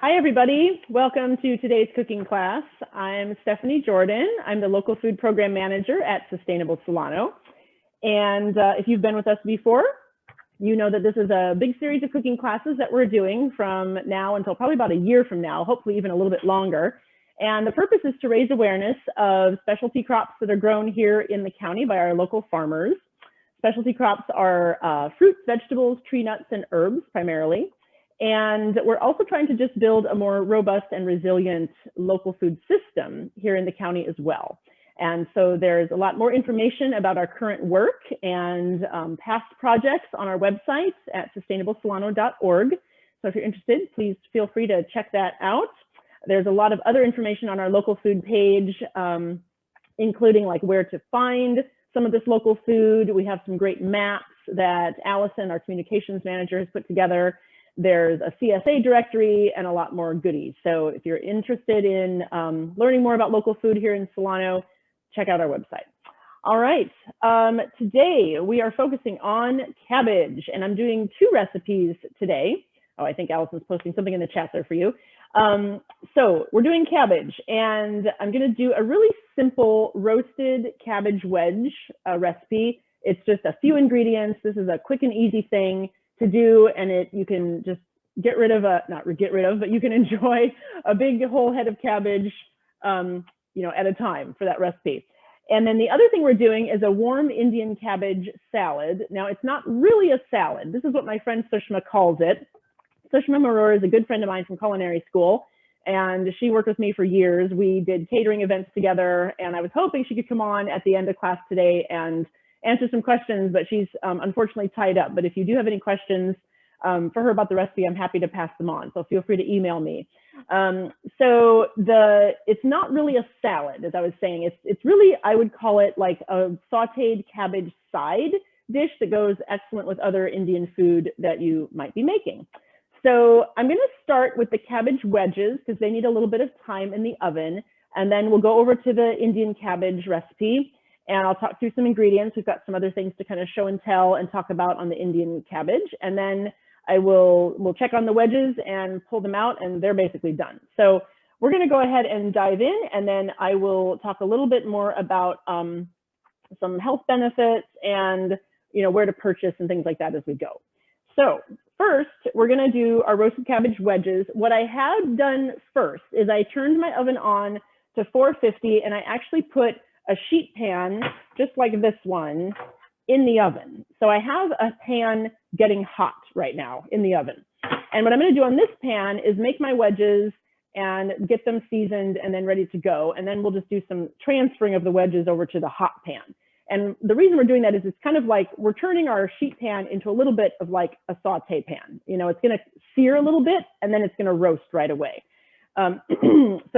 Hi, everybody. Welcome to today's cooking class. I'm Stephanie Jordan. I'm the local food program manager at Sustainable Solano. And if you've been with us before, you know that this is a big series of cooking classes that we're doing from now until probably about a year from now, hopefully even a little bit longer. And the purpose is to raise awareness of specialty crops that are grown here in the county by our local farmers. Specialty crops are fruits, vegetables, tree nuts, and herbs primarily. And we're also trying to just build a more robust and resilient local food system here in the county as well. And so there's a lot more information about our current work and past projects on our website at sustainablesolano.org. So if you're interested, please feel free to check that out. There's a lot of other information on our local food page, including like where to find some of this local food. We have some great maps that Allison, our communications manager, has put together. There's a CSA directory and a lot more goodies. So if you're interested in learning more about local food here in Solano, check out our website. All right, today we are focusing on cabbage, and I'm doing two recipes today. Oh, I think Allison's posting something in the chat there for you. So we're doing cabbage, and I'm gonna do a really simple roasted cabbage wedge recipe. It's just a few ingredients. This is a quick and easy thing to do, and you can just get rid of but you can enjoy a big whole head of cabbage, at a time for that recipe. And then the other thing we're doing is a warm Indian cabbage salad. Now, it's not really a salad. This is what my friend Sushma calls it. Sushma Maror is a good friend of mine from culinary school, and she worked with me for years. We did catering events together, and I was hoping she could come on at the end of class today and answer some questions, but she's unfortunately tied up. But if you do have any questions for her about the recipe, I'm happy to pass them on. So feel free to email me. It's not really a salad, as I was saying. It's really, I would call it like a sauteed cabbage side dish that goes excellent with other Indian food that you might be making. So I'm going to start with the cabbage wedges because they need a little bit of time in the oven, and then we'll go over to the Indian cabbage recipe. And I'll talk through some ingredients. We've got some other things to kind of show and tell and talk about on the Indian cabbage. And then we'll check on the wedges and pull them out, and they're basically done. So we're going to go ahead and dive in, and then I will talk a little bit more about some health benefits and where to purchase and things like that as we go. So first, we're going to do our roasted cabbage wedges. What I have done first is I turned my oven on to 450, and I actually put a sheet pan, just like this one, in the oven. So I have a pan getting hot right now in the oven. And what I'm going to do on this pan is make my wedges and get them seasoned and then ready to go. And then we'll just do some transferring of the wedges over to the hot pan. And the reason we're doing that is it's kind of like we're turning our sheet pan into a little bit of like a saute pan. It's going to sear a little bit, and then it's going to roast right away. So,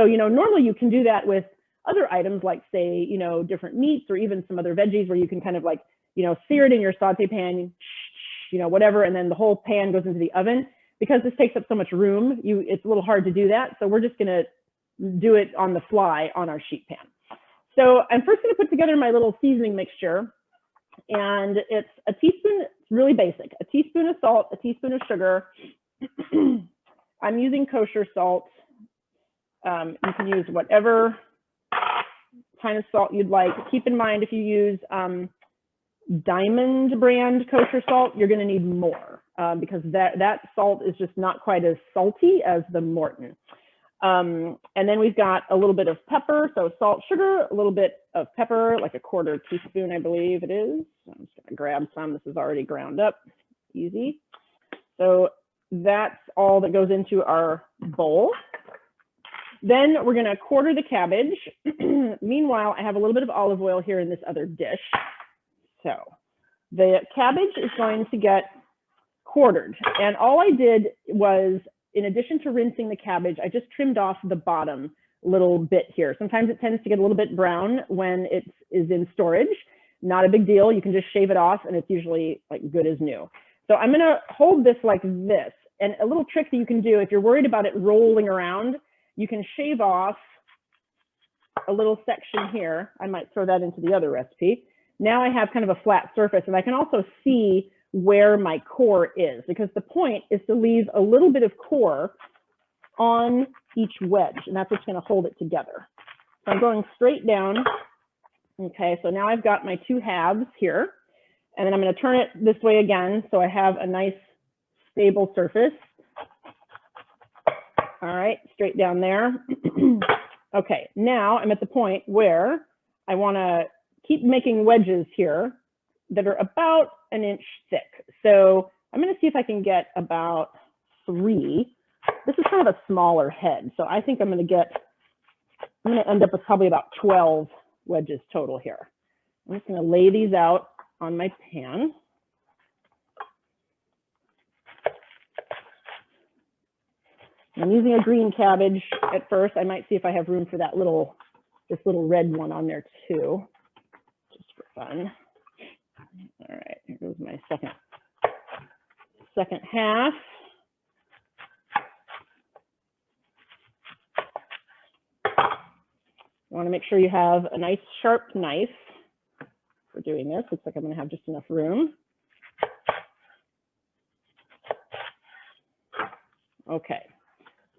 normally you can do that with other items like, say, different meats or even some other veggies where you can kind of like, sear it in your saute pan, whatever, and then the whole pan goes into the oven. Because this takes up so much room, it's a little hard to do that. So we're just going to do it on the fly on our sheet pan. So I'm first going to put together my little seasoning mixture, and it's a teaspoon. It's really basic: a teaspoon of salt, a teaspoon of sugar. I'm using kosher salt. You can use whatever kind of salt you'd like. Keep in mind, if you use Diamond brand kosher salt, you're going to need more because that salt is just not quite as salty as the Morton. And then we've got a little bit of pepper, so salt, sugar, a little bit of pepper, like a quarter teaspoon, I believe it is. I'm just going to grab some. This is already ground up, easy. So that's all that goes into our bowl. Then we're going to quarter the cabbage. Meanwhile, I have a little bit of olive oil here in this other dish. So the cabbage is going to get quartered. And all I did was, in addition to rinsing the cabbage, I just trimmed off the bottom little bit here. Sometimes it tends to get a little bit brown when it is in storage. Not a big deal. You can just shave it off, and it's usually like good as new. So I'm going to hold this like this. And a little trick that you can do if you're worried about it rolling around, you can shave off a little section here. I might throw that into the other recipe. Now I have kind of a flat surface, and I can also see where my core is, because the point is to leave a little bit of core on each wedge, and that's what's going to hold it together. So I'm going straight down. Okay, so now I've got my two halves here, and then I'm going to turn it this way again so I have a nice stable surface. All right, straight down there. Okay, now I'm at the point where I want to keep making wedges here that are about an inch thick. So I'm going to see if I can get about 3. This is kind of a smaller head, so I think I'm going to end up with probably about 12 wedges total here. I'm just going to lay these out on my pan. I'm using a green cabbage at first. I might see if I have room for that this little red one on there too, just for fun. All right, here goes my second half. You want to make sure you have a nice sharp knife for doing this. Looks like I'm going to have just enough room. Okay,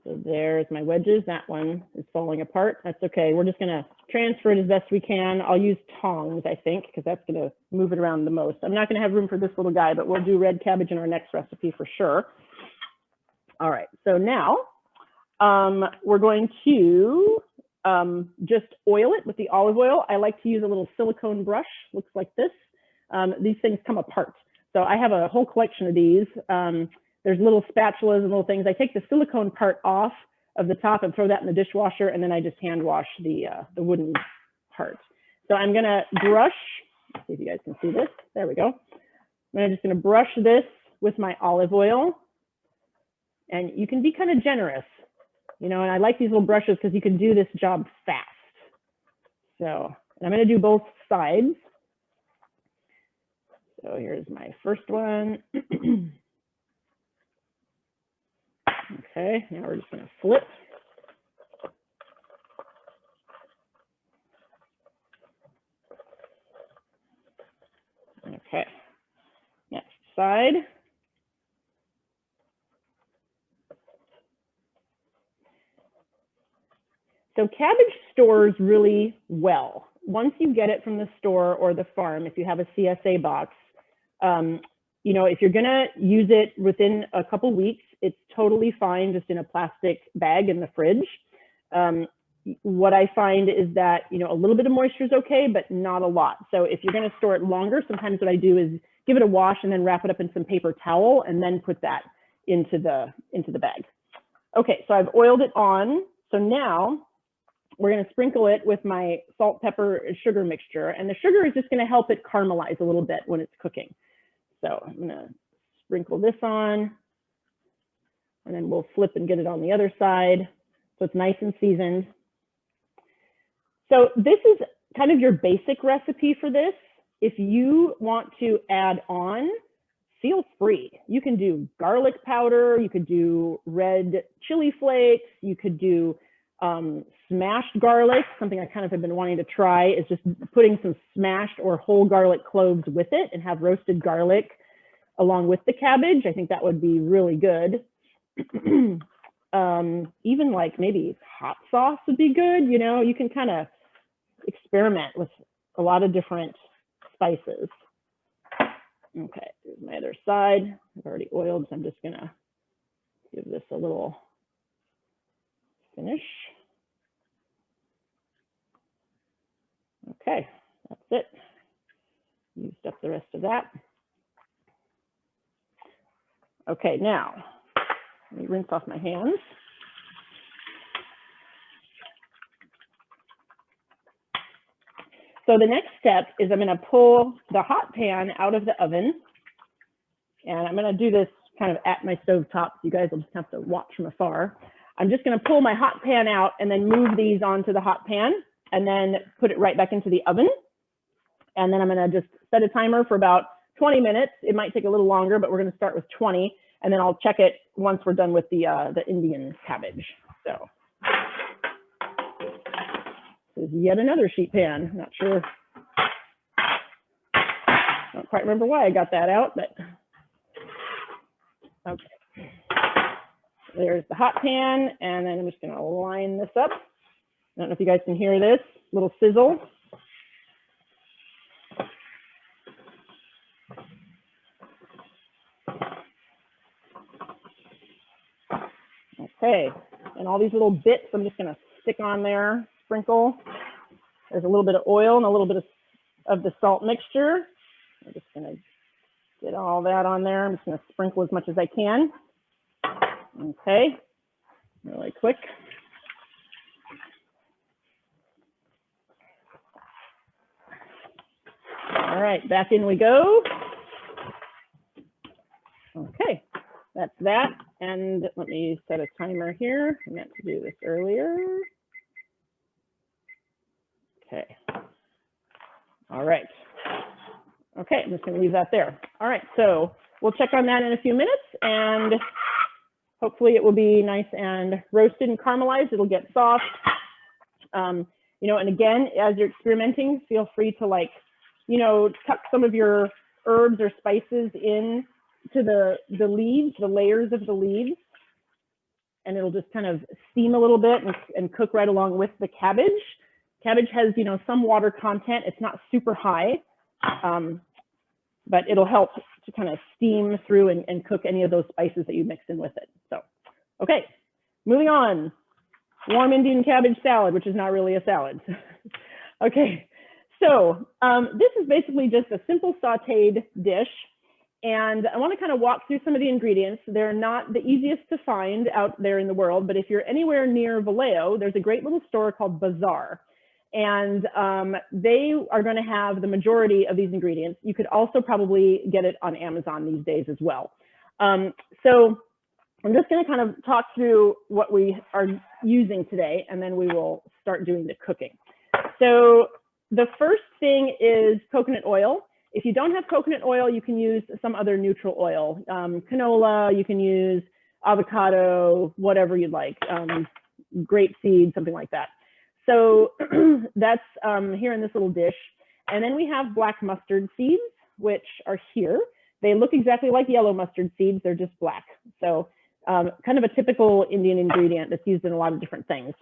so there's my wedges. That one is falling apart. That's okay. We're just going to transfer it as best we can. I'll use tongs, I think, because that's going to move it around the most. I'm not going to have room for this little guy, but we'll do red cabbage in our next recipe for sure. All right, so now we're going to just oil it with the olive oil. I like to use a little silicone brush, looks like this. These things come apart. So I have a whole collection of these. There's little spatulas and little things. I take the silicone part off of the top and throw that in the dishwasher, and then I just hand wash the wooden part. So I'm gonna brush, let's see if you guys can see this. There we go. I'm just gonna brush this with my olive oil, and you can be kind of generous. You know, and I like these little brushes because you can do this job fast. So, and I'm going to do both sides. So here's my first one. Okay, now we're just going to flip. Okay, next side. So cabbage stores really well. Once you get it from the store or the farm, if you have a CSA box, you know, if you're gonna use it within a couple weeks, it's totally fine just in a plastic bag in the fridge. What I find is that, you know, a little bit of moisture is okay, but not a lot. So if you're gonna store it longer, sometimes what I do is give it a wash and then wrap it up in some paper towel and then put that into the bag. Okay, so I've oiled it on. So now we're going to sprinkle it with my salt, pepper, and sugar mixture. And the sugar is just going to help it caramelize a little bit when it's cooking. So I'm going to sprinkle this on, and then we'll flip and get it on the other side. So it's nice and seasoned. So this is kind of your basic recipe for this. If you want to add on, feel free. You can do garlic powder, you could do red chili flakes, you could do smashed garlic. Something I kind of have been wanting to try is just putting some smashed or whole garlic cloves with it and have roasted garlic along with the cabbage. I think that would be really good. Even like maybe hot sauce would be good. You know, you can kind of experiment with a lot of different spices. Okay, here's my other side. I've already oiled, so I'm just gonna give this a little finish. Okay, that's it. Used up the rest of that. Okay, now let me rinse off my hands. So the next step is I'm going to pull the hot pan out of the oven, and I'm going to do this kind of at my stove top. You guys will just have to watch from afar. I'm just going to pull my hot pan out and then move these onto the hot pan and then put it right back into the oven. And then I'm going to just set a timer for about 20 minutes. It might take a little longer, but we're going to start with 20, and then I'll check it once we're done with the Indian cabbage. So this is yet another sheet pan. Not sure. Don't quite remember why I got that out, but okay. there's the hot pan, and then I'm just gonna line this up. I don't know if you guys can hear this little sizzle. Okay, and all these little bits I'm just gonna stick on there, sprinkle. There's a little bit of oil and a little bit of the salt mixture. I'm just gonna get all that on there. I'm just gonna sprinkle as much as I can. Okay, really quick. All right, back in we go. Okay, that's that. And let me set a timer here. I meant to do this earlier. Okay. All right. Okay, I'm just going to leave that there. All right, so we'll check on that in a few minutes, and hopefully it will be nice and roasted and caramelized. It'll get soft. You know, and again, as you're experimenting, feel free to, like, you know, tuck some of your herbs or spices in to the leaves, the layers of the leaves, and it'll just kind of steam a little bit and cook right along with the cabbage. Cabbage has, you know, some water content. It's not super high, but it'll help to kind of steam through and cook any of those spices that you mix in with it. So, okay, moving on. Warm Indian cabbage salad, which is not really a salad. Okay, so this is basically just a simple sauteed dish. And I want to kind of walk through some of the ingredients. They're not the easiest to find out there in the world, but if you're anywhere near Vallejo, there's a great little store called Bazaar. And they are going to have the majority of these ingredients. You could also probably get it on Amazon these days as well. So I'm just going to kind of talk through what we are using today, and then we will start doing the cooking. So the first thing is coconut oil. If you don't have coconut oil, you can use some other neutral oil. Canola, you can use avocado, whatever you'd like, grapeseed, something like that. So that's here in this little dish. And then we have black mustard seeds, which are here. They look exactly like yellow mustard seeds, they're just black. So kind of a typical Indian ingredient that's used in a lot of different things.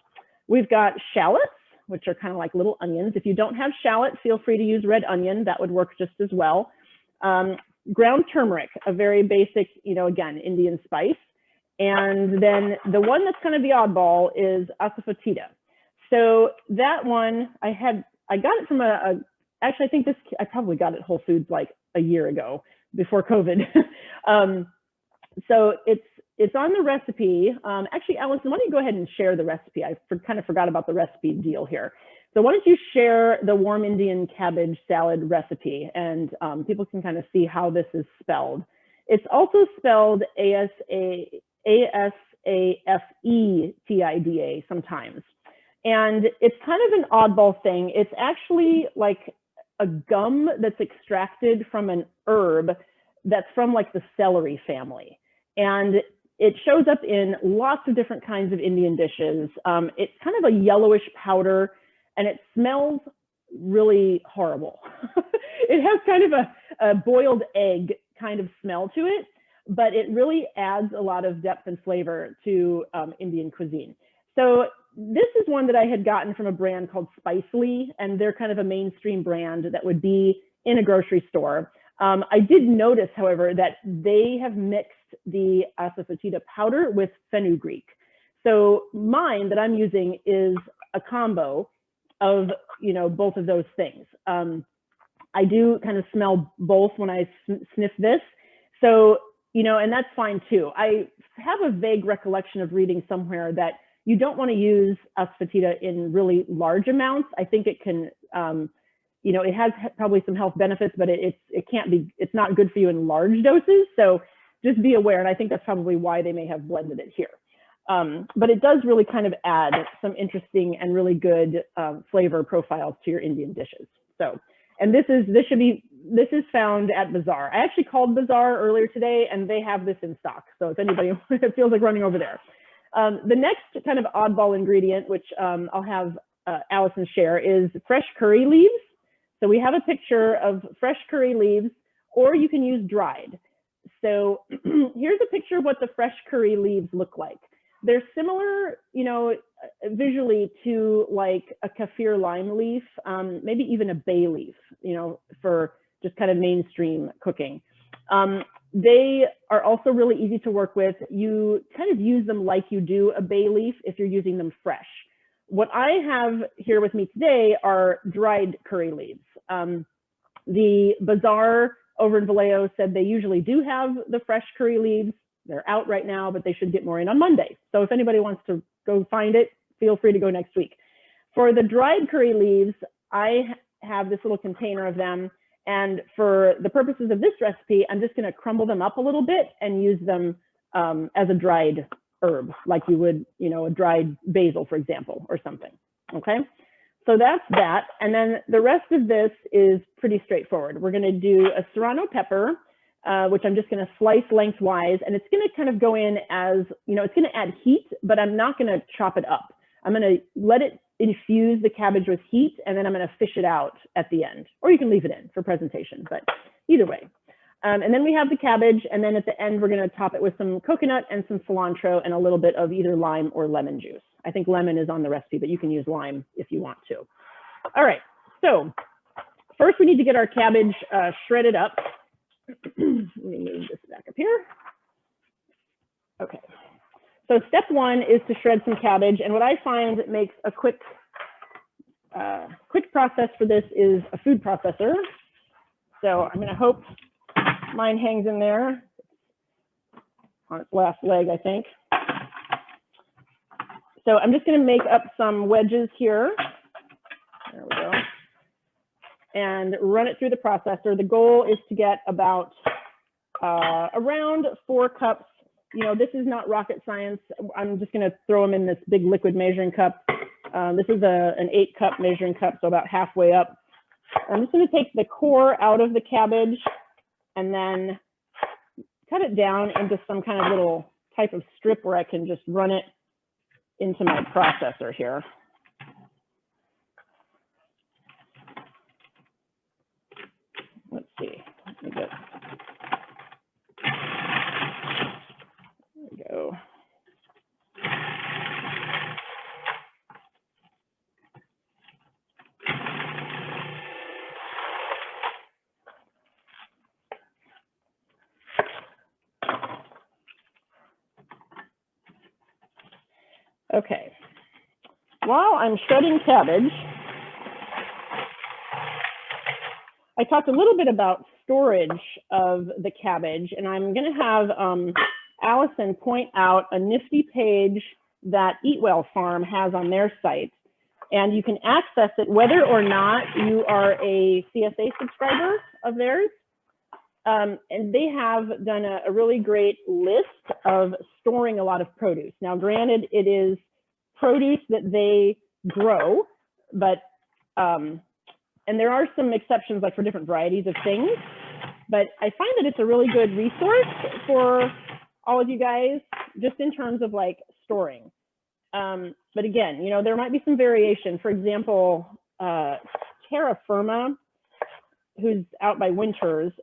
We've got shallots, which are kind of like little onions. If you don't have shallot, feel free to use red onion. That would work just as well. Ground turmeric, a very basic, you know, again, Indian spice. And then the one that's kind of the oddball is Asafoetida. So that one, I got it from actually, I think I probably got it at Whole Foods like a year ago before COVID. So it's on the recipe. Actually, Allison, why don't you go ahead and share the recipe? I kind of forgot about the recipe deal here. So why don't you share the warm Indian cabbage salad recipe, and people can kind of see how this is spelled. It's also spelled Asafetida sometimes. And it's kind of an oddball thing. It's actually like a gum that's extracted from an herb that's from like the celery family. And it shows up in lots of different kinds of Indian dishes. It's kind of a yellowish powder, and it smells really horrible. It has kind of a boiled egg kind of smell to it, but it really adds a lot of depth and flavor to Indian cuisine. So this is one that I had gotten from a brand called Oelsligle, and they're kind of a mainstream brand that would be in a grocery store. I did notice, however, that they have mixed the Asafoetida powder with fenugreek. So mine that I'm using is a combo of, you know, both of those things. I do kind of smell both when I sniff this. So, you know, and that's fine too. I have a vague recollection of reading somewhere that you don't want to use Asafoetida in really large amounts. I think it can, you know, it has probably some health benefits, but it's not good for you in large doses. So just be aware. And I think that's probably why they may have blended it here. But it does really kind of add some interesting and really good flavor profiles to your Indian dishes. So, and this is found at Bazaar. I actually called Bazaar earlier today, and they have this in stock. So if anybody feels like running over there. The next kind of oddball ingredient, which I'll have Allison share, is fresh curry leaves. So we have a picture of fresh curry leaves, or you can use dried. So here's a picture of what the fresh curry leaves look like. They're similar, you know, visually to like a kaffir lime leaf, maybe even a bay leaf, you know, for just kind of mainstream cooking. They are also really easy to work with. You kind of use them like you do a bay leaf if you're using them fresh. What I have here with me today are dried curry leaves. The bazaar over in Vallejo said they usually do have the fresh curry leaves. They're out right now, but they should get more in on Monday. So if anybody wants to go find it, feel free to go next week. For the dried curry leaves, I have this little container of them. And for the purposes of this recipe, I'm just going to crumble them up a little bit and use them as a dried herb, like you would, you know, a dried basil, for example, or something. Okay, so that's that. And then the rest of this is pretty straightforward. We're going to do a Serrano pepper, which I'm just going to slice lengthwise, and it's going to kind of go in as, you know, it's going to add heat, but I'm not going to chop it up. I'm going to let it infuse the cabbage with heat, and then I'm going to fish it out at the end, or you can leave it in for presentation, but either way. And then we have the cabbage, and then at the end, we're going to top it with some coconut and some cilantro and a little bit of either lime or lemon juice. I think lemon is on the recipe, but you can use lime if you want to. All right, so first we need to get our cabbage shredded up. Let me move this back up here. Okay. So step one is to shred some cabbage, and what I find that makes a quick process for this is a food processor. So I'm going to hope mine hangs in there on its last leg, I think. So I'm just going to make up some wedges here. There we go. And run it through the processor. The goal is to get about around 4 cups. You know, this is not rocket science. I'm just going to throw them in this big liquid measuring cup. This is an 8-cup measuring cup, so about halfway up. I'm just going to take the core out of the cabbage and then cut it down into some kind of little type of strip where I can just run it into my processor here. Let's see. Let me get. There we go. Okay. While I'm shredding cabbage, I talked a little bit about storage of the cabbage, and I'm going to have Allison point out a nifty page that Eat Well Farm has on their site. And you can access it whether or not you are a CSA subscriber of theirs. And they have done a really great list of storing a lot of produce. Now, granted, it is produce that they grow, but and there are some exceptions, like for different varieties of things, but I find that it's a really good resource for all of you guys, just in terms of like storing. But again, you know, there might be some variation. For example, Terra Firma, who's out by Winters,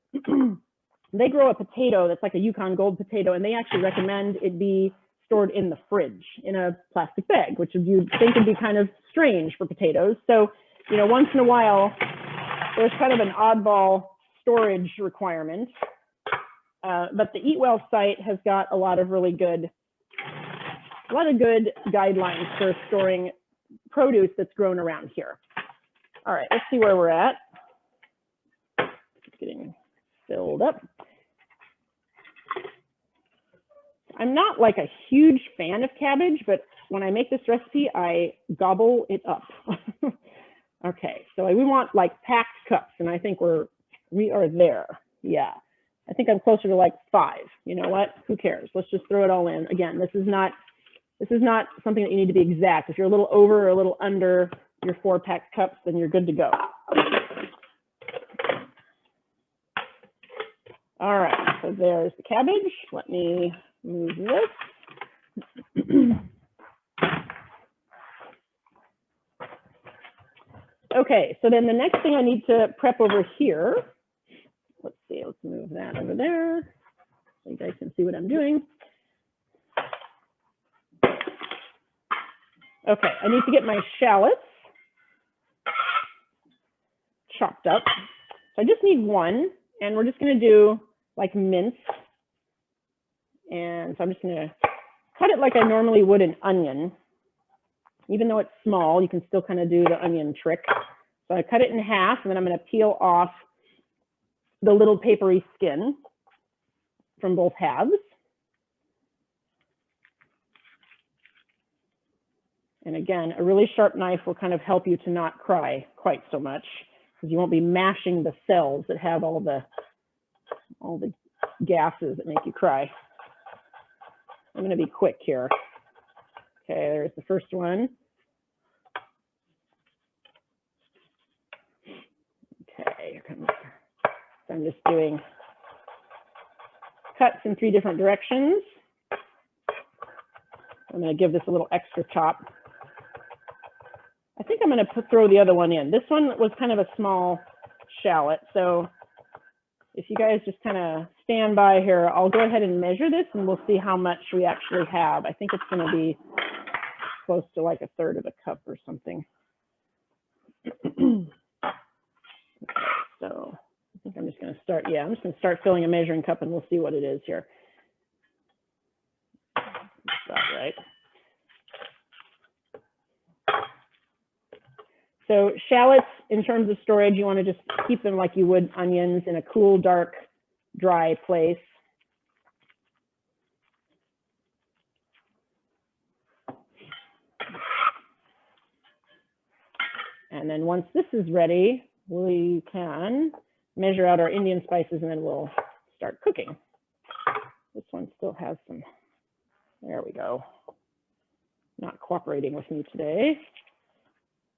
they grow a potato that's like a Yukon Gold potato, and they actually recommend it be stored in the fridge in a plastic bag, which you'd think would be kind of strange for potatoes. So, you know, once in a while, there's kind of an oddball storage requirement. But the Eat Well site has got a lot of really good, guidelines for storing produce that's grown around here. All right, let's see where we're at. It's getting filled up. I'm not like a huge fan of cabbage, but when I make this recipe, I gobble it up. Okay, so we want like packed cups, and I think we are there. Yeah, I think I'm closer to like 5. You know what? Who cares? Let's just throw it all in. Again, this is not something that you need to be exact. If you're a little over or a little under your 4 packed cups, then you're good to go. All right, so there's the cabbage. Let me move this. Okay, so then the next thing I need to prep over here, let's see, let's move that over there. guys can see what I'm doing. Okay, I need to get my shallots chopped up. So I just need one, and we're just going to do like mince. And so I'm just going to cut it like I normally would an onion. Even though it's small, you can still kind of do the onion trick. So I cut it in half, and then I'm going to peel off the little papery skin from both halves. And again, a really sharp knife will kind of help you to not cry quite so much, because you won't be mashing the cells that have all the gases that make you cry. I'm going to be quick here. Okay, there's the first one. Okay, here comes. So I'm just doing cuts in 3 different directions. I'm going to give this a little extra chop. I think I'm going to throw the other one in. This one was kind of a small shallot, so if you guys just kind of stand by here, I'll go ahead and measure this, and we'll see how much we actually have. I think it's going to be close to like 1/3 of a cup or something. Okay, so I think I'm just going to start. Yeah, I'm just going to start filling a measuring cup, and we'll see what it is here. That's about right. So shallots, in terms of storage, you want to just keep them like you would onions in a cool, dark, dry place. And then once this is ready, we can measure out our Indian spices, and then we'll start cooking. This one still has some, there we go. Not cooperating with me today.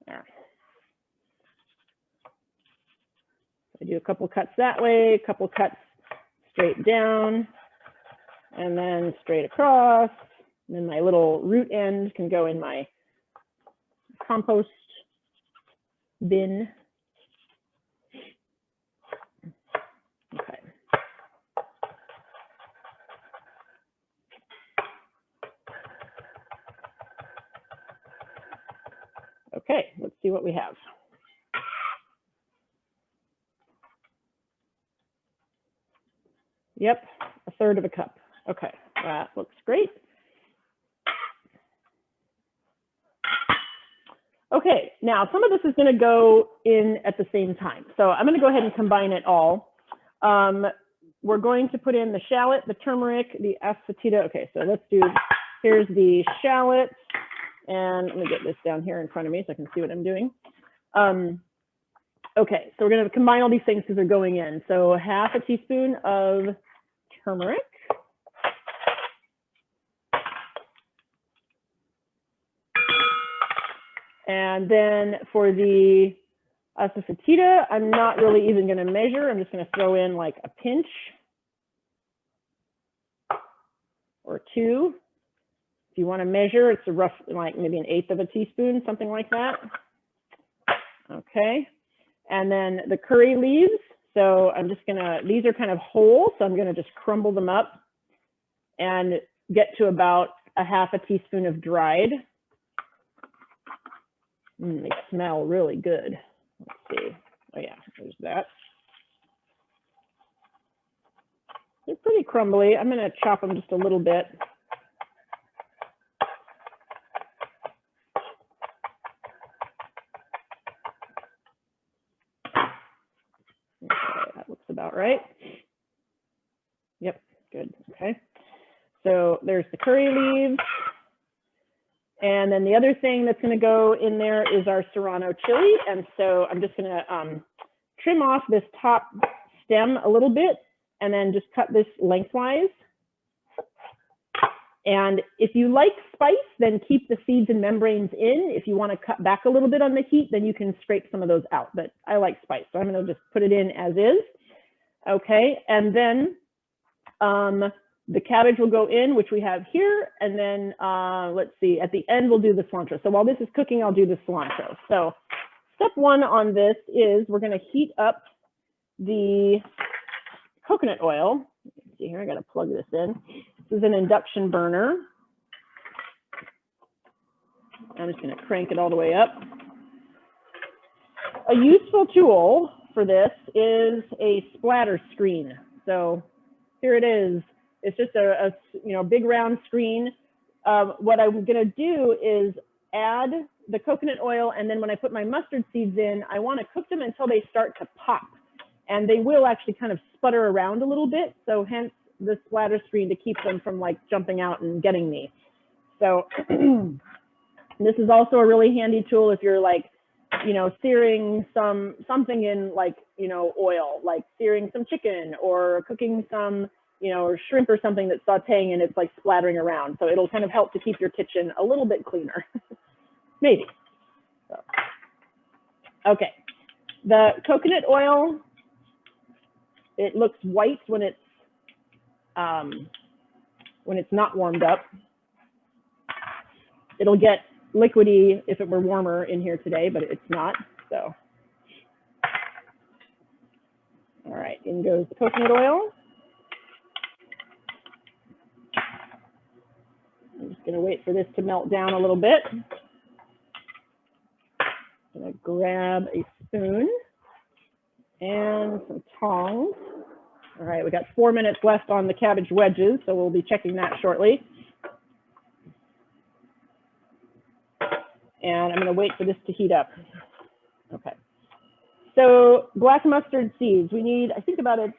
There. I do a couple cuts that way, a couple cuts straight down, and then straight across. And then my little root end can go in my compost bin. Okay. Okay, let's see what we have. Yep, 1/3 of a cup. Okay, that looks great. Okay, now some of this is going to go in at the same time. So I'm going to go ahead and combine it all. We're going to put in the shallot, the turmeric, the asafoetida. Okay, so let's do, here's the shallot. And let me get this down here in front of me so I can see what I'm doing. Okay, so we're going to combine all these things because they're going in. So 1/2 teaspoon of turmeric. And then for the Asafoetida, I'm not really even going to measure. I'm just going to throw in like a pinch or 2. If you want to measure, it's a rough, like maybe 1/8 of a teaspoon, something like that. Okay. And then the curry leaves. So I'm just going to, these are kind of whole, so I'm going to just crumble them up and get to about 1/2 teaspoon of dried. They smell really good. Let's see. Oh yeah, there's that. They're pretty crumbly. I'm going to chop them just a little bit. Okay, that looks about right. Yep, good. Okay. So there's the curry leaves. And then the other thing that's going to go in there is our Serrano chili. And so I'm just going to trim off this top stem a little bit and then just cut this lengthwise. And if you like spice, then keep the seeds and membranes in. If you want to cut back a little bit on the heat, then you can scrape some of those out. But I like spice, so I'm going to just put it in as is. Okay, and then the cabbage will go in, which we have here, and then let's see, at the end we'll do the cilantro. So while this is cooking, I'll do the cilantro. So step 1 on this is we're going to heat up the coconut oil. Let's see see here, I gotta plug this in. This is an induction burner. I'm just gonna crank it all the way up. A useful tool for this is a splatter screen. So here it is. It's just a big round screen. What I'm gonna do is add the coconut oil, and then when I put my mustard seeds in, I wanna cook them until they start to pop. And they will actually kind of sputter around a little bit. So hence the splatter screen to keep them from like jumping out and getting me. So this is also a really handy tool if you're like, searing something in like, oil, like searing some chicken or cooking some, or shrimp or something that's sauteing and it's like splattering around. So it'll kind of help to keep your kitchen a little bit cleaner, maybe. So, okay, the coconut oil, it looks white when it's not warmed up. It'll get liquidy if it were warmer in here today, but it's not, so. All right, in goes the coconut oil. I'm just gonna wait for this to melt down a little bit. I'm gonna grab a spoon and some tongs. All right, we got 4 minutes left on the cabbage wedges, so we'll be checking that shortly. And I'm gonna wait for this to heat up. Okay. So black mustard seeds, we need, I think about a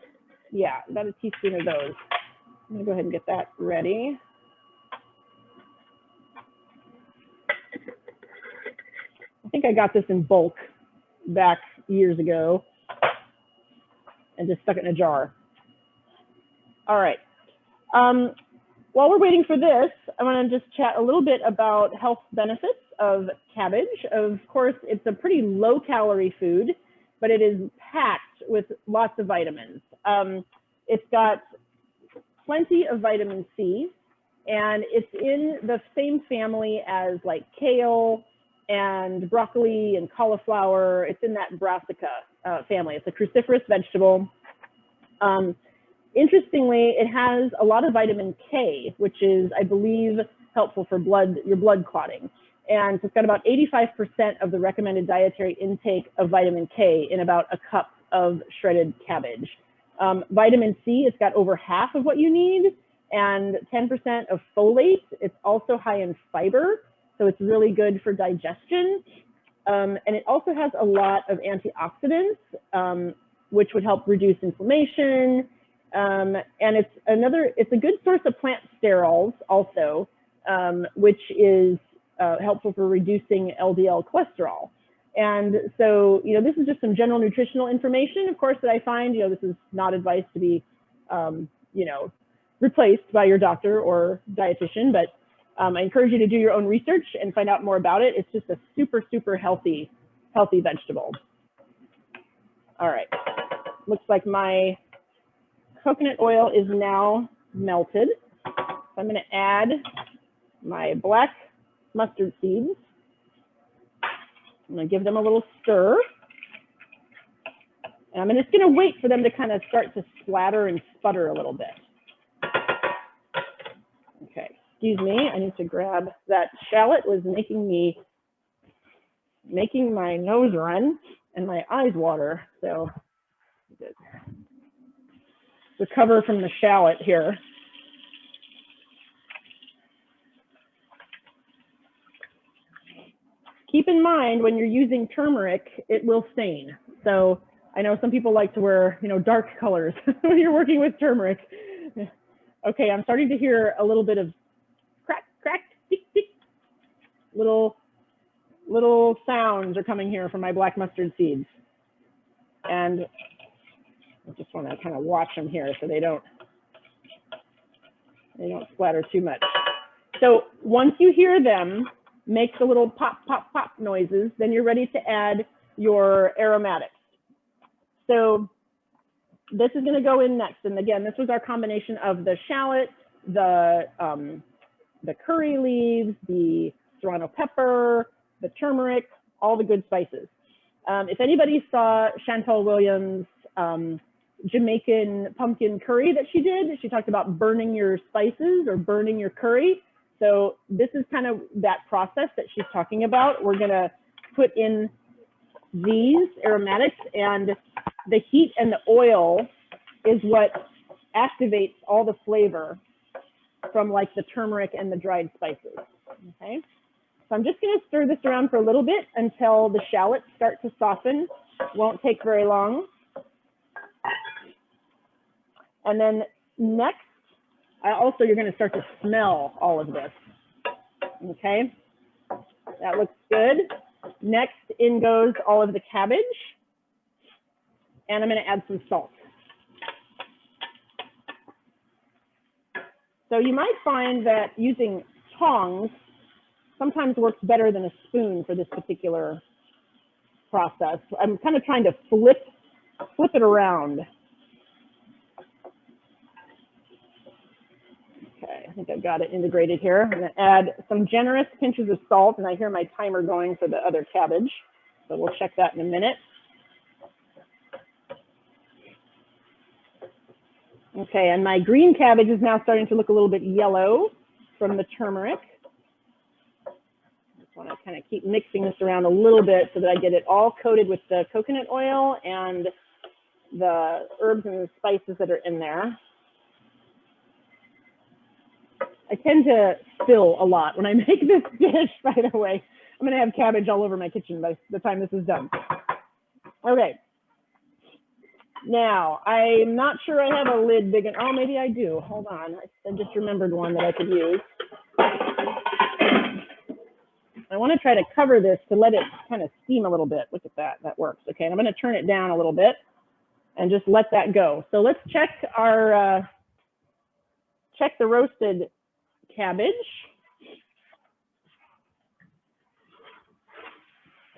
teaspoon of those. I'm gonna go ahead and get that ready. I think I got this in bulk back years ago and just stuck it in a jar. All right. While we're waiting for this, I want to just chat a little bit about health benefits of cabbage. Of course, it's a pretty low calorie food, but it is packed with lots of vitamins. It's got plenty of vitamin C, and it's in the same family as like kale and broccoli and cauliflower. It's in that brassica family. It's a cruciferous vegetable. Interestingly, it has a lot of vitamin K, which is, I believe, helpful for your blood clotting. And it's got about 85% of the recommended dietary intake of vitamin K in about a cup of shredded cabbage. Vitamin C, it's got over half of what you need, and 10% of folate. It's also high in fiber, so it's really good for digestion. And it also has a lot of antioxidants, which would help reduce inflammation. And it's a good source of plant sterols also, which is helpful for reducing LDL cholesterol. And so, this is just some general nutritional information, of course, that I find, this is not advice to be, replaced by your doctor or dietitian, but I encourage you to do your own research and find out more about it. It's just a super, super healthy vegetable. All right, looks like my coconut oil is now melted. So I'm going to add my black mustard seeds. I'm going to give them a little stir. And I'm just going to wait for them to kind of start to splatter and sputter a little bit. Okay, excuse me, I need to grab that shallot. Was making my nose run and my eyes water. So recover from the shallot here. Keep in mind when you're using turmeric, it will stain. So I know some people like to wear, dark colors when you're working with turmeric. Okay, I'm starting to hear a little bit of crack, crack, tick, tick. Little sounds are coming here from my black mustard seeds. And I just want to kind of watch them here so they don't splatter too much. So once you hear them make the little pop, pop, pop noises, then you're ready to add your aromatics. So this is going to go in next. And again, this was our combination of the shallot, the curry leaves, the serrano pepper, the turmeric, all the good spices. If anybody saw Chantal Williams' Jamaican pumpkin curry that she did. She talked about burning your spices or burning your curry. So this is kind of that process that she's talking about. We're gonna put in these aromatics, and the heat and the oil is what activates all the flavor from like the turmeric and the dried spices, okay? So I'm just gonna stir this around for a little bit until the shallots start to soften. Won't take very long. And then next, you're gonna start to smell all of this, okay? That looks good. Next in goes all of the cabbage, and I'm gonna add some salt. So you might find that using tongs sometimes works better than a spoon for this particular process. I'm kind of trying to flip it around. Okay, I think I've got it integrated here. I'm gonna add some generous pinches of salt, and I hear my timer going for the other cabbage. So we'll check that in a minute. Okay, and my green cabbage is now starting to look a little bit yellow from the turmeric. Just want to kind of keep mixing this around a little bit so that I get it all coated with the coconut oil and the herbs and the spices that are in there. I tend to spill a lot when I make this dish, by the way. I'm going to have cabbage all over my kitchen by the time this is done. Okay. Now, I'm not sure I have a lid big enough. Oh, maybe I do. Hold on. I just remembered one that I could use. I want to try to cover this to let it kind of steam a little bit. Look at that. That works. Okay, and I'm going to turn it down a little bit and just let that go. So let's check our check the roasted cabbage.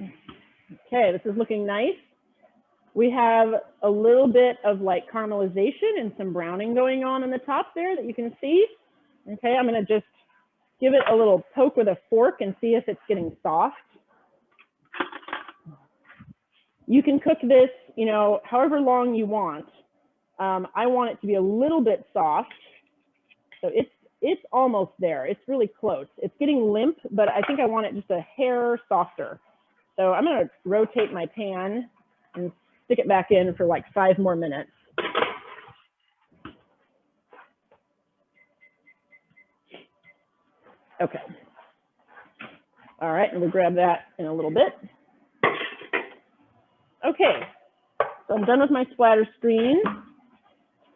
Okay, this is looking nice. We have a little bit of like caramelization and some browning going on the top there that you can see. Okay, I'm going to just give it a little poke with a fork and see if it's getting soft. You can cook this, you know, however long you want. I want it to be a little bit soft. So it's almost there. It's really close. It's getting limp, but I think I want it just a hair softer. So I'm going to rotate my pan and stick it back in for like 5 more minutes. Okay. All right, and we'll grab that in a little bit. Okay, so I'm done with my splatter screen.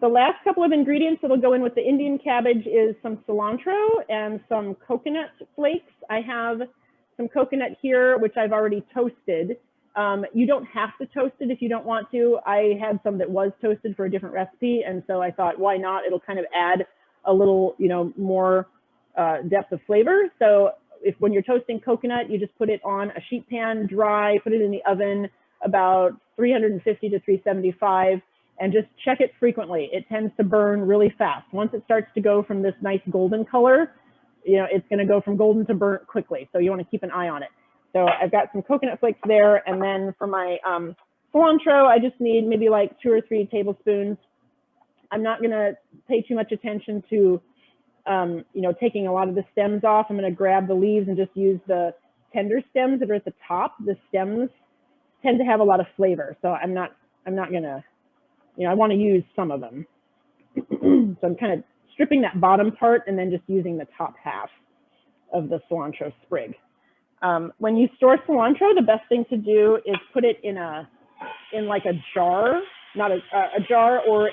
The last couple of ingredients that'll go in with the Indian cabbage is some cilantro and some coconut flakes. I have some coconut here, which I've already toasted. You don't have to toast it if you don't want to. I had some that was toasted for a different recipe, and so I thought, why not? It'll kind of add a little, you know, more depth of flavor. So when you're toasting coconut, you just put it on a sheet pan, dry, put it in the oven about 350 to 375, and just check it frequently. It tends to burn really fast. Once it starts to go from this nice golden color, you know, it's going to go from golden to burnt quickly. So you want to keep an eye on it. So I've got some coconut flakes there. And then for my cilantro, I just need maybe like 2 or 3 tablespoons. I'm not going to pay too much attention to, you know, taking a lot of the stems off. I'm going to grab the leaves and just use the tender stems that are at the top. The stems tend to have a lot of flavor. So I'm not going to, you know, I want to use some of them. So I'm kind of stripping that bottom part and then just using the top half of the cilantro sprig. When you store cilantro, the best thing to do is put it in like a jar, not a jar or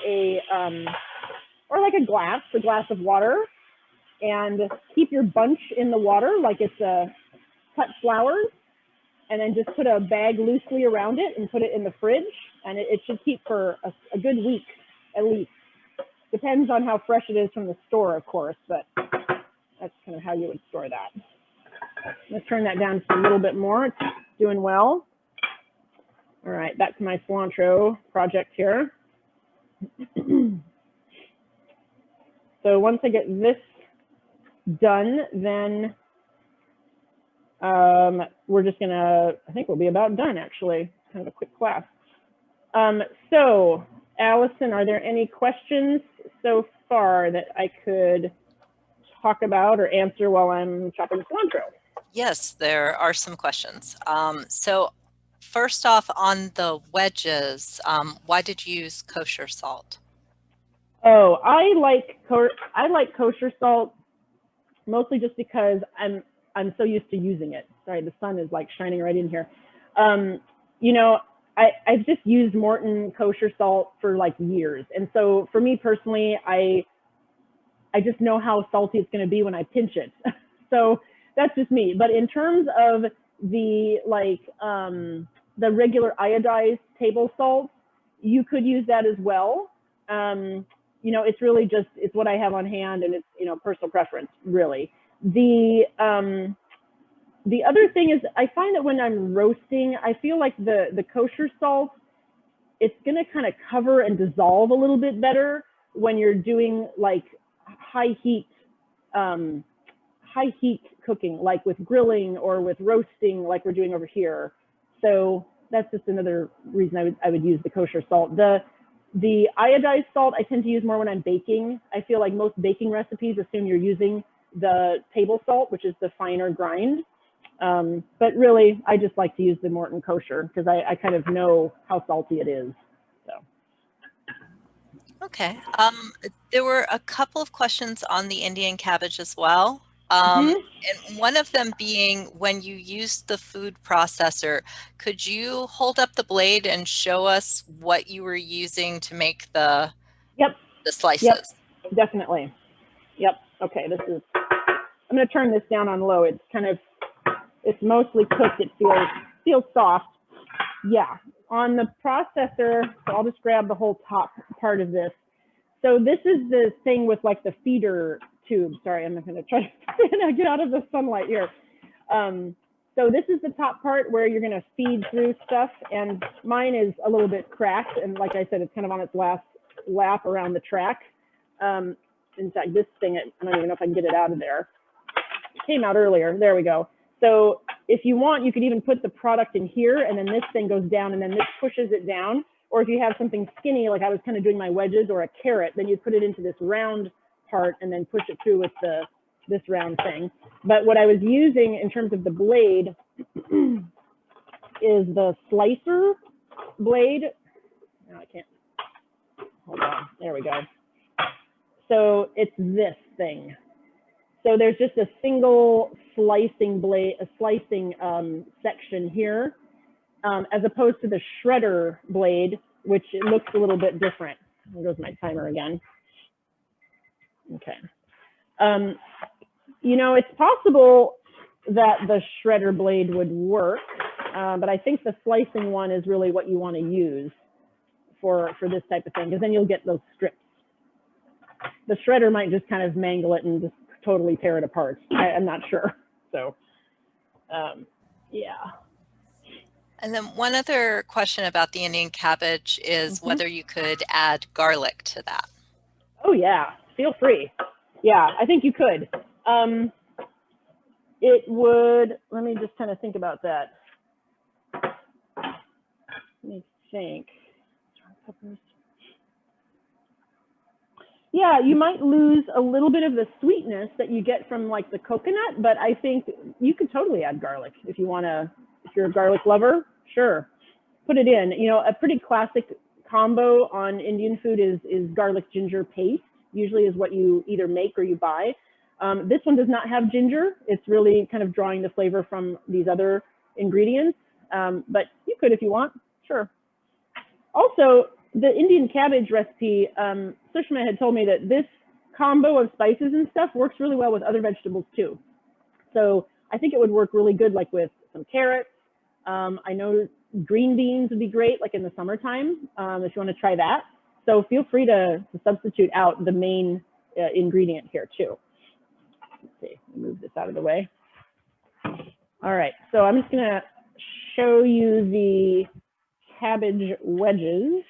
like a glass of water, and keep your bunch in the water like it's cut flowers, and then just put a bag loosely around it and put it in the fridge, and it should keep for a good week at least. Depends on how fresh it is from the store, of course, but that's kind of how you would store that. Let's turn that down just a little bit more. It's doing well. All right, back to my cilantro project here. So once I get this done, then we're just gonna, I think we'll be about done actually, kind of a quick class. So Allison, are there any questions so far that I could talk about or answer while I'm chopping cilantro? Yes, there are some questions. So first off, on the wedges, why did you use kosher salt? Oh, I like kosher salt mostly just because I'm so used to using it. Sorry, the sun is like shining right in here. You know, I've just used Morton kosher salt for like years, and so for me personally, I just know how salty it's going to be when I pinch it. So that's just me. But in terms of the the regular iodized table salt, you could use that as well. You know, it's really just, it's what I have on hand, and it's, you know, personal preference, really. The other thing is, I find that when I'm roasting, I feel like the kosher salt, it's going to kind of cover and dissolve a little bit better when you're doing like high heat cooking, like with grilling or with roasting, like we're doing over here. So that's just another reason I would use the kosher salt. The iodized salt I tend to use more when I'm baking. I feel like most baking recipes assume you're using the table salt, which is the finer grind. But really, I just like to use the Morton kosher because I kind of know how salty it is. So. Okay. There were a couple of questions on the Indian cabbage as well. And one of them being, when you used the food processor, could you hold up the blade and show us what you were using to make the slices? Yep, definitely. Yep. Okay, I'm going to turn this down on low. It's mostly cooked. It feels soft. Yeah. On the processor, so I'll just grab the whole top part of this. So this is the thing with like the feeder tube. Sorry, I'm not going to try to get out of the sunlight here. So this is the top part where you're going to feed through stuff, and mine is a little bit cracked, and like I said, it's kind of on its last lap around the track. In fact, this thing, I don't even know if I can get it out of there. It came out earlier. There we go. So if you want, you could even put the product in here, and then this thing goes down, and then this pushes it down. Or if you have something skinny, like I was kind of doing my wedges, or a carrot, then you put it into this round part and then push it through with this round thing. But what I was using in terms of the blade is the slicer blade. No, I can't. Hold on. There we go. So it's this thing. So there's just a single slicing blade, a slicing section here, as opposed to the shredder blade, which it looks a little bit different. There goes my timer again. Okay. You know, it's possible that the shredder blade would work, but I think the slicing one is really what you want to use for this type of thing, because then you'll get those strips. The shredder might just kind of mangle it and just totally tear it apart. I'm not sure. So, yeah. And then one other question about the Indian cabbage is whether you could add garlic to that. Oh yeah, feel free. Yeah, I think you could. It would, let me just kind of think about that. Let me think. Yeah, you might lose a little bit of the sweetness that you get from like the coconut, but I think you could totally add garlic if you want to, if you're a garlic lover, sure. Put it in. You know, a pretty classic combo on Indian food is garlic ginger paste, usually is what you either make or you buy. This one does not have ginger. It's really kind of drawing the flavor from these other ingredients, but you could if you want, sure. Also, the Indian cabbage recipe, Sushma had told me that this combo of spices and stuff works really well with other vegetables too. So I think it would work really good like with some carrots. I know green beans would be great like in the summertime if you want to try that. So feel free to substitute out the main ingredient here too. Let's see, move this out of the way. All right, so I'm just gonna show you the cabbage wedges.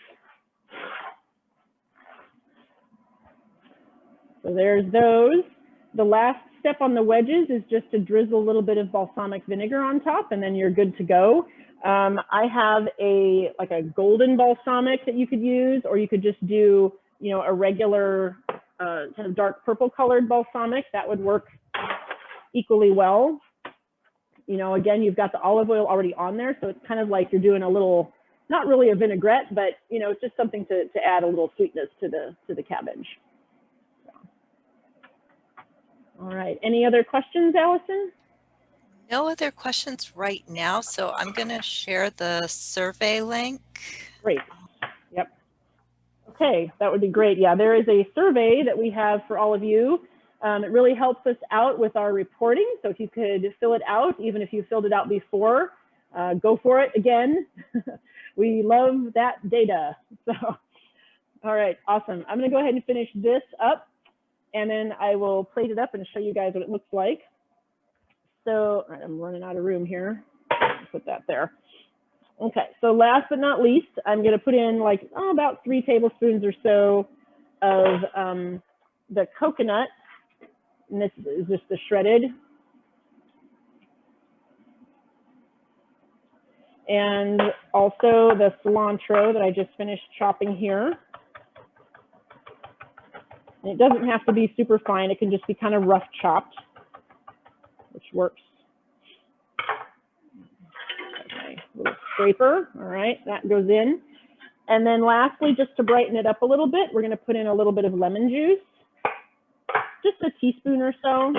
So there's those. The last step on the wedges is just to drizzle a little bit of balsamic vinegar on top, and then you're good to go. I have like a golden balsamic that you could use, or you could just do, you know, a regular kind of dark purple colored balsamic. That would work equally well. You know, again, you've got the olive oil already on there, so it's kind of like you're doing a little, not really a vinaigrette, but you know, it's just something to add a little sweetness to the cabbage. So. All right, any other questions, Allison? No other questions right now, so I'm going to share the survey link. Great. Yep. Okay, that would be great. Yeah, there is a survey that we have for all of you. It really helps us out with our reporting. So if you could fill it out, even if you filled it out before, go for it again. We love that data. So, all right, awesome. I'm going to go ahead and finish this up, and then I will plate it up and show you guys what it looks like. So, all right, I'm running out of room here. Put that there. Okay, so last but not least, I'm going to put in like about 3 tablespoons or so of the coconut. And this is just the shredded. And also the cilantro that I just finished chopping here. And it doesn't have to be super fine. It can just be kind of rough chopped, which works. Okay, little scraper. All right, that goes in. And then lastly, just to brighten it up a little bit, we're going to put in a little bit of lemon juice. Just a teaspoon or so.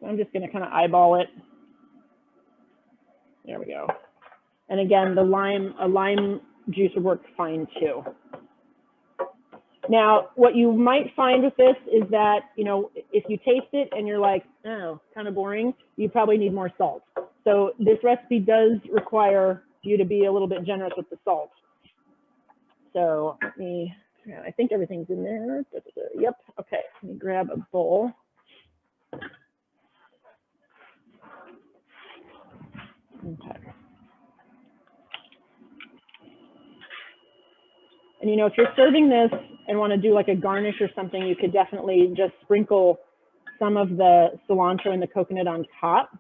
I'm just going to kind of eyeball it. There we go. And again, a lime juice would work fine too. Now, what you might find with this is that, you know, if you taste it and you're like, oh, kind of boring, you probably need more salt. So this recipe does require you to be a little bit generous with the salt. So let me, I think everything's in there. Yep. Okay. Let me grab a bowl. Okay. And you know, if you're serving this and want to do like a garnish or something, you could definitely just sprinkle some of the cilantro and the coconut on top.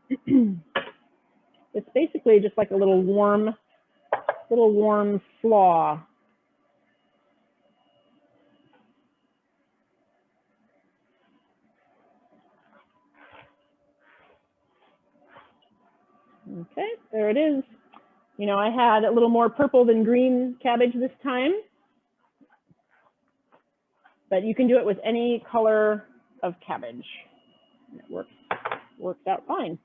It's basically just like a little warm slaw. Okay, there it is. You know, I had a little more purple than green cabbage this time, but you can do it with any color of cabbage. It works out fine.